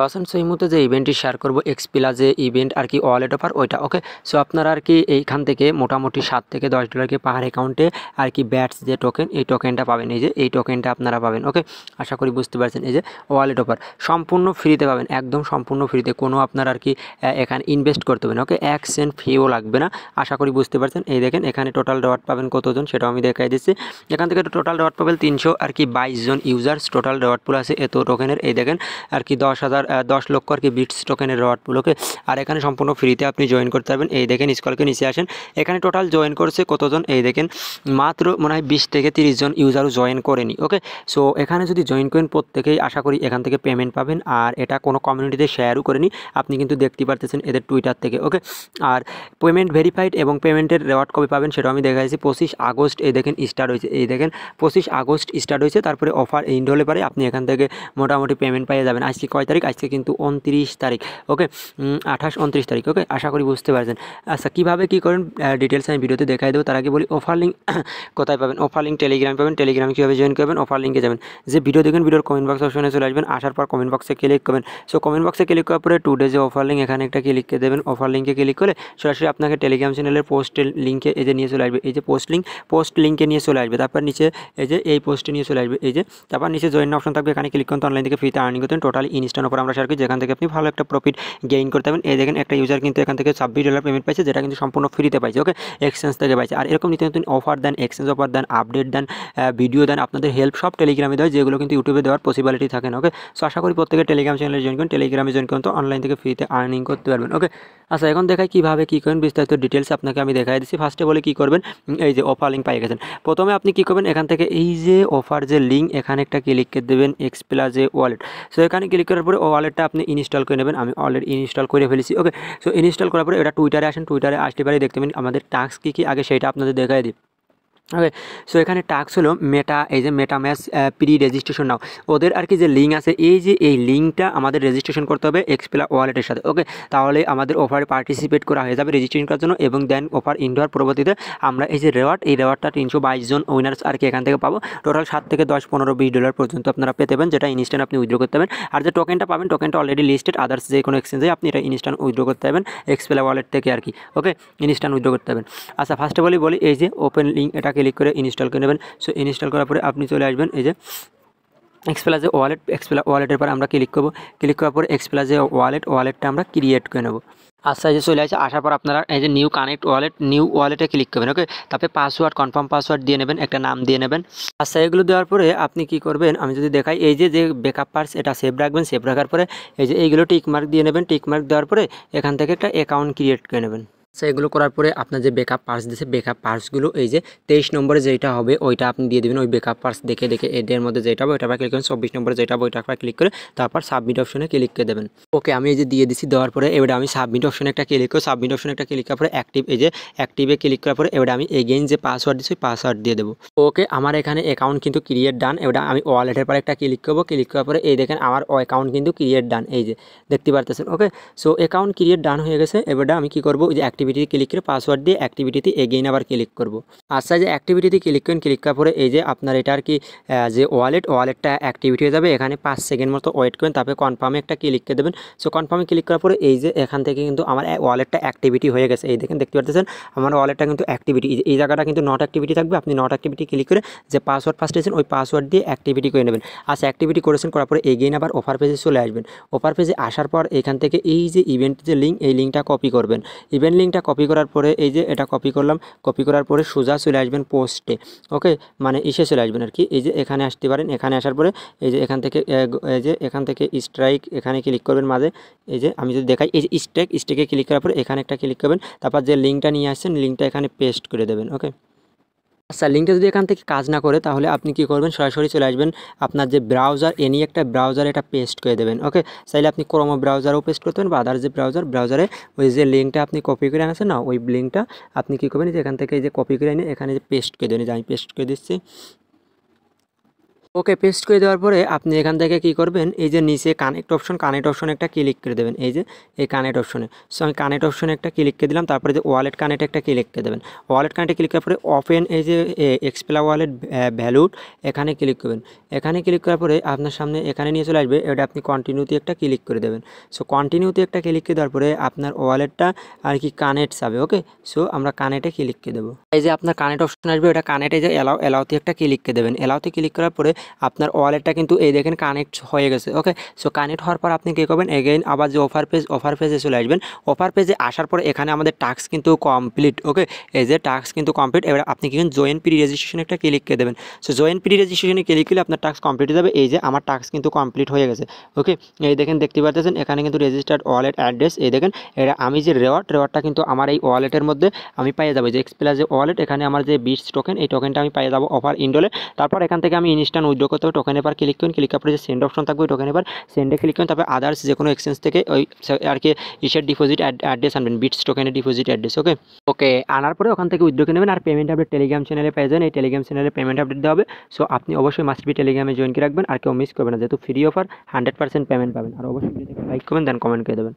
Lausanne so এই মুহূর্তে যে ইভেন্টটি শেয়ার করবো এক্সপিলা যে ইভেন্ট আর কি ওয়ালেট অফার ওইটা ওকে। সো আপনারা আর কি এইখান থেকে মোটামুটি $7 থেকে $10 কি পার অ্যাকাউন্টে আর কি ব্যাটস যে টোকেন এই টোকেনটা পাবেন, এই যে এই টোকেনটা আপনারা পাবেন ওকে। আশা করি বুঝতে পারছেন। এই যে ওয়ালেট অফার সম্পূর্ণ ফ্রিতে পাবেন, একদম সম্পূর্ণ ফ্রিতে, কোনো আপনার আর কি এখানে ইনভেস্ট করতে হবে না ওকে, 1 সেন্ট ফিও লাগবে না। আশা করি বুঝতে পারছেন। এই দেখেন এখানে টোটাল রিওয়ার্ড পাবেন কতজন সেটাও আমি দেখাই দিচ্ছি। এখান থেকে টোটাল রিওয়ার্ড পাবেন 300 আর কি 22 জন ইউজার্স টোটাল রিওয়ার্ড পুল আছে এত টোকেনের। এই দেখেন আর কি 10 লক্ষ আর কি বিটস টোকেনের রিওয়ার্ড পুল ওকে। আর এখানে সম্পূর্ণ ফ্রিতে আপনি জয়েন করতে পারবেন। এই দেখেন স্কলকে নিচে আসেন, এখানে টোটাল জয়েন করছে কতজন, এই দেখেন মাত্র মনে হয় 20 থেকে 30 জন ইউজারও জয়েন করেনি ওকে। সো এখানে যদি জয়েন করেন প্রত্যেকেই আশা করি এখান থেকে পেমেন্ট পাবেন। আর এটা কোনো কমিউনিটিতে শেয়ারও করেনি, আপনি কিন্তু দেখতে পারতেছেন এদের টুইটার থেকে ওকে। আর পেমেন্ট ভেরিফাইড এবং পেমেন্টের রিওয়ার্ড কবে পাবেন সেটাও আমি দেখাইছি। 25 আগস্ট এই দেখেন স্টার্ট হয়েছে, এই দেখেন 25 আগস্ট স্টার্ট হয়েছে। তারপরে অফার এন্ড হলে পারে আপনি এখান থেকে মোটামুটি পেমেন্ট পেয়ে যাবেন। আজকে কয় তারিখ? আজকে কিন্তু 29 তারিখ ওকে, 28-29 তারিখ ওকে। আশা করি বুঝতে পারছেন। আচ্ছা কীভাবে কী করেন ডিটেলস আমি ভিডিওতে দেখাই দেবো। তার আগে বলি অফার লিঙ্ক কোথায় পাবেন। অফার লিঙ্ক টেলিগ্রামে পাবেন। টেলিগ্রামে কীভাবে জয়েন করবেন, অফার লিঙ্কে যাবেন, যে ভিডিও দেখেন ভিডিওর কমেন্ট বক্স অপশনে চলে আসবেন। আসার পর কমেন্ট বক্সে ক্লিক করবেন। সো কমেন্ট বক্সে ক্লিক করার পরে টুডে যে অফার লিঙ্ক এখানে একটা ক্লিক করে দেবেন। অফার লিঙ্কে ক্লিক করে সরাসরি আপনাকে টেলিগ্রাম চ্যানেলের পোস্টের লিঙ্কে এই যে নিয়ে চলে আসবে, এই যে পোস্ট লিঙ্কে নিয়ে চলে আসবে। তারপর নিচে এই যে এই পোস্টে নিয়ে চলে আসবে, এই যে তারপর নিচে জয়েন অপশন থাকবে, এখানে ক্লিক করতে অনলাইন থেকে ফ্রিতে আর্নিং করতেন। টোটালি ইনস্ট্যান্ট অফার আমরা শেয়ার করি, যেখান থেকে আপনি ভালো একটা প্রফিট গেইন করতে পারবেন। এই দেখেন একটা ইউজার কিন্তু এখান থেকে $26 পেমেন্ট পাইছে, যেটা কিন্তু সম্পূর্ণ ফ্রিতে পাইছে ওকে, এক্সচেঞ্জ থেকে পাইছে। আর এরকম নিত্য নতুন অফার দেন, এক্সচেঞ্জ অফার দেন, আপডেট দেন, ভিডিও দেন, আপনাদের হেল্প সব টেলিগ্রামে দেয়, যেগুলো কিন্তু ইউটিউবে দেওয়ার পসিবিলিটি থাকে না ওকে। সো আশা করি প্রত্যেকে টেলিগ্রাম চ্যানেলে জয়েন করুন। টেলিগ্রামে জয়েন করুন তো অনলাইন থেকে ফ্রিতে আর্নিং করতে পারবেন ওকে। আচ্ছা এখন দেখাই কীভাবে কী করেন, বিস্তারিত ডিটেলস আপনাকে আমি দেখাই দিচ্ছি। ফার্স্টে বলে কী করবেন, এই যে অফার লিঙ্ক পাই গেছেন। প্রথমে আপনি কী করবেন, এখান থেকে এই যে অফার যে লিঙ্ক এখানে একটা ক্লিক করে দেবেন, এক্সপ্লা যে ওয়ালেট। সো এখানে ক্লিক করার পরে ওয়ালেটটা আপনি ইনস্টল করে নেবেন। আমি অলরেডি ইনস্টল করে ফেলেছি ওকে। সো ইনস্টল করার পরে এটা টুইটারে আসেন, টুইটারে আসতে পারে দেখতে পাবেন আমাদের টাস্ক কী আগে সেটা আপনাদের দেখাই দিই ওকে। সো এখানে টাস্ক হলো মেটা, এই যে মেটা ম্যাচ প্রি রেজিস্ট্রেশন নাও, ওদের আর কি যে লিঙ্ক আছে, এই যে এই লিঙ্কটা আমাদের রেজিস্ট্রেশন করতে হবে এক্সপ্লা ওয়ালেটের সাথে ওকে। তাহলে আমাদের অফারে পার্টিসিপেট করা হয়ে যাবে রেজিস্ট্রেশন করার জন্য, এবং দেন অফার ইনডোর পরবর্তীতে আমরা এই যে রিওয়ার্ড, এই রিওয়ার্ডটা 322 জন উইনার্স আর কি এখান থেকে পাবো। টোটাল 7 থেকে 10, 15, $20 পর্যন্ত আপনারা পেতে পারেন, যেটা ইনস্ট্যান্ট আপনি উইথড্র করতে পারবেন। আর যে টোকেনটা পাবেন, টোকেনটা অলরেডি লিস্টেড, আদার্স যে কোনো এক্সচেঞ্জে আপনি এটা ইনস্ট্যান্ট উইথড্র করতে পারবেন এক্সপ্লা ওয়ালেট থেকে আর কি ওকে, ইনস্ট্যান্ট উইথড্র করতে পারবেন। আচ্ছা ফার্স্টে বলি এই যে ওপেন লিঙ্ক, এটা ক্লিক করে ইনস্টল করে নেবেন। সো ইনস্টল করার পরে আপনি চলে আসবেন এই যে এক্সপ্লা যে ওয়ালেট, এক্সপ্লা ওয়ালেটের পর আমরা ক্লিক করবো। ক্লিক করার পরে এক্সপ্লা যে ওয়ালেটটা আমরা ক্রিয়েট করে নেব। আচ্ছা এই যে চলে আসে, আসার পর আপনারা এই যে নিউ কানেক্ট ওয়ালেট, নিউ ওয়ালেটে ক্লিক করবেন ওকে। তারপরে পাসওয়ার্ড, কনফার্ম পাসওয়ার্ড দিয়ে নেবেন, একটা নাম দিয়ে নেবেন। আচ্ছা এগুলো দেওয়ার পরে আপনি কি করবেন, আমি যদি দেখাই, এই যে ব্যাকআপ পার্স এটা সেভ রাখবেন। সেভ রাখার পরে এই যে এইগুলো টিকমার্ক দিয়ে নেবেন। টিকমার্ক দেওয়ার পরে এখান থেকে একটা অ্যাকাউন্ট ক্রিয়েট করে নেবেন। আচ্ছা এগুলো করার পরে আপনার যে ব্যাকআপ পার্স দিয়েছে, ব্যাকআপ পার্সগুলো এই যে 23 নম্বরে যেটা হবে ওইটা আপনি দিয়ে দেবেন। ওই ব্যাকআপ পার্স দেখে এদের মধ্যে যেটা হবে ওইটা ক্লিক করেন। 24 নম্বরে যেটা হবে ওইটা ক্লিক করে তারপর সাবমিট অপশনে ক্লিক করে দেবেন ওকে। আমি এই যে দিয়ে দিচ্ছি, দেওয়ার পরে এবার আমি সাবমিট অপশনে একটা ক্লিক করে, সাবমিট অপশনে একটা ক্লিক করার পরে অ্যাক্টিভ, এই যে অ্যাক্টিভে ক্লিক করার পরে এবার আমি এগেইন যে পাসওয়ার্ড দিচ্ছি পাসওয়ার্ড দিয়ে দেবো ওকে। আমার এখানে অ্যাকাউন্ট কিন্তু ক্রিয়েট ডান। এবার আমি ওয়ালেটের পরে একটা ক্লিক করবো। ক্লিক করার পরে এই দেখেন আমার অ্যাকাউন্ট কিন্তু ক্রিয়েট ডান, এই যে দেখতে পারতেছেন ওকে। সো অ্যাকাউন্ট ক্রিয়েট ডান হয়ে গেছে। এবার আমি কি করবো, যে অ্যাক্টিভিটি ক্লিক করে পাসওয়ার্ড দিয়ে অ্যাক্টিভিটিতে এগেইন আবার ক্লিক করব। আচ্ছা যে অ্যাক্টিভিটিতে ক্লিক করেন, ক্লিক করার পরে এই যে আপনার এটা আর কি যে ওয়ালেটটা অ্যাক্টিভিটি হয়ে যাবে। এখানে 5 সেকেন্ড মতো ওয়েট করেন, তারপরে কনফার্মে একটা ক্লিক করে দেবেন। সো কনফার্মে ক্লিক করার পরে এই যে এখান থেকে কিন্তু আমার ওয়ালেটটা অ্যাক্টিভিটি হয়ে গেছে। এই দেখেন দেখতে পাচ্ছেন আমার ওয়ালেটটা কিন্তু অ্যাক্টিভিটি, এই জায়গাটা কিন্তু নট অ্যাক্টিভিটি থাকবে। আপনি নট অ্যাক্টিভিটি ক্লিক করে যে পাসওয়ার্ড ফার্স্ট দিয়েছেন ওই পাসওয়ার্ড দিয়ে অ্যাক্টিভিটি করে নেবেন। আচ্ছা অ্যাক্টিভিটি করেছেন, করার পরে এগেইন আবার অফার পেজে চলে আসবেন। অফার পেজে আসার পর এখান থেকে এই যে ইভেন্ট যে লিঙ্ক, এই লিঙ্কটা কপি করবেন। ইভেন্ট লিঙ্কটা কপি করার পরে এই যে এটা কপি করলাম, কপি করার পরে সোজা চলে আসবেন পোস্টে ওকে, মানে এসে চলে আসবেন আর কি। এই যে এখানে আসতে পারেন, এখানে আসার পরে এই যে এখান থেকে স্ট্রাইক এখানে ক্লিক করবেন মাঝে। এই যে আমি যদি দেখাই, এই যে স্ট্রাইকে ক্লিক করার পরে এখানে একটা ক্লিক করবেন। তারপর যে লিঙ্কটা নিয়ে আসছেন লিঙ্কটা এখানে পেস্ট করে দেবেন ওকে। আচ্ছা লিঙ্কটা যদি এখান থেকে কাজ না করে তাহলে আপনি কি করবেন, সরাসরি চলে আসবেন আপনার যে ব্রাউজার, এনি একটা ব্রাউজার এটা পেস্ট করে দেবেন ওকে। চাইলে আপনি ক্রোম ব্রাউজারও পেস্ট করতে পারেন, বা আদার যে ব্রাউজারে ওই যে লিঙ্কটা আপনি কপি করে আনছেন না, ওই লিঙ্কটা আপনি কী করবেন, যে এখান থেকে যে কপি করে এনে এখানে যে পেস্ট করে দেবেন। যে আমি পেস্ট করে দিচ্ছি। ওকে, পেস্ট করে দেওয়ার পরে আপনি এখান থেকে কি করবেন, এই যে নিচে কানেক্ট অপশনে একটা ক্লিক করে দেবেন। এই যে এই কানেক্ট অপশনে, সো আমি কানেক্ট অপশনে একটা ক্লিক করে দিলাম। তারপরে যে ওয়ালেট কানেক্ট একটা ক্লিক করে দেবেন। ওয়ালেট কানেক্টে ক্লিক করার পরে ওপেন এই যে এক্সপ্লা ওয়ালেট ভ্যালুড, এখানে ক্লিক করবেন। এখানে ক্লিক করার পরে আপনার সামনে এখানে নিয়ে চলে আসবে, এটা আপনি কন্টিনিউতে একটা ক্লিক করে দেবেন। সো কন্টিনিউতে একটা ক্লিক করে দেওয়ার পরে আপনার ওয়ালেটটা আর কি কানেক্ট যাবে। ওকে, সো আমরা কানেক্টে ক্লিক করে দেবো। এই যে আপনার কানেক্ট অপশন আসবে, ওটা কানেক্টে যে এলাওতে একটা ক্লিক করে দেবেন। এলাওতে ক্লিক করার পরে আপনার ওয়ালেটটা কিন্তু এই দেখেন কানেক্ট হয়ে গেছে। ওকে, সো কানেক্ট হওয়ার পর আপনি কী করবেন, এগেইন আবার যে অফার পেজে চলে আসবেন। অফার পেজে আসার পরে এখানে আমাদের টাস্ক কিন্তু কমপ্লিট। ওকে, এই যে টাস্ক কিন্তু কমপ্লিট। এবার আপনি কি জয়েন প্রি রেজিস্ট্রেশন একটা ক্লিক করে দেবেন। সো জয়েন প্রি রেজিস্ট্রেশনে ক্লিক করলে আপনার টাস্ক কমপ্লিট হয়ে যাবে। এই যে আমার টাস্ক কিন্তু কমপ্লিট হয়ে গেছে। ওকে, এই দেখেন দেখতে পাচ্ছেন এখানে কিন্তু রেজিস্টার্ড ওয়ালেট অ্যাড্রেস, এই দেখেন এটা আমি যে রেওয়ার্ডটা কিন্তু আমার এই ওয়ালেটের মধ্যে আমি পেয়ে যাবো। যে এক্সপ্লাস যে ওয়ালেট, এখানে আমার যে বিটস টোকেন, এই টোকেনটা আমি পেয়ে যাবো অফার ইন্ডোলে। তারপর এখান থেকে আমি ইনস্ট্যান্ট উইথড্র করতে হবে। টোকেনের পর ক্লিক করুন, ক্লিক করার পরে যে সেন্ড অপশন থাকবে, টোকেনের পর সেন্ডে ক্লিক করুন। তারপর আদার্স যে কোনো এক্সচেঞ্জ থেকে ওই আর কি ইসের ডিপোজিট অ্যাড্রেস আনবেন, বিটস টোকেনের ডিপোজিট অ্যাড্রেস। ওকে, আনার পরে ওখান থেকে উইথড্র করে নেবেন। আর পেমেন্ট আপডেট টেলিগ্রাম চ্যানেলে পেয়ে যাবেন। এই টেলিগ্রাম চ্যানেলে পেমেন্ট আপডেট দেওয়া হবে। সো আপনি অবশ্যই মাস্ট বি টেলিগ্রামে জয়েন করে রাখবেন, আর কেউ মিস করবেন না, যেহেতু ফ্রি অফার 100% পেমেন্ট পাবেন। আর অবশ্যই লাইক করবেন, দেন কমেন্ট করে দেবেন।